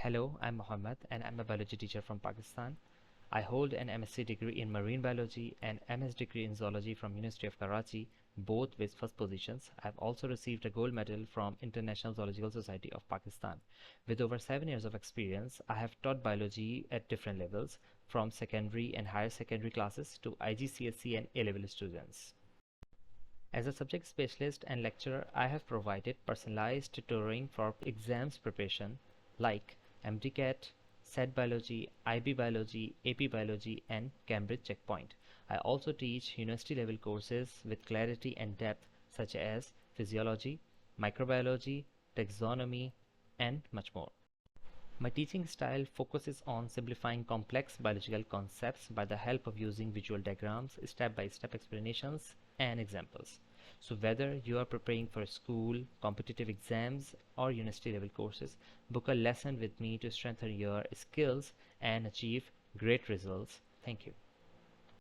Hello, I'm Mohammed and I'm a biology teacher from Pakistan. I hold an MSc degree in marine biology and MS degree in zoology from University of Karachi, both with first positions. I've also received a gold medal from International Zoological Society of Pakistan. With over 7 years of experience, I have taught biology at different levels, from secondary and higher secondary classes to IGCSE and A-level students. As a subject specialist and lecturer, I have provided personalized tutoring for exams preparation like MDCAT, SET Biology, IB Biology, AP Biology, and Cambridge Checkpoint. I also teach university level courses with clarity and depth such as Physiology, Microbiology, Taxonomy, and much more. My teaching style focuses on simplifying complex biological concepts by the help of using visual diagrams, step-by-step explanations, and examples. So whether you are preparing for school, competitive exams, or university level courses, book a lesson with me to strengthen your skills and achieve great results. Thank you.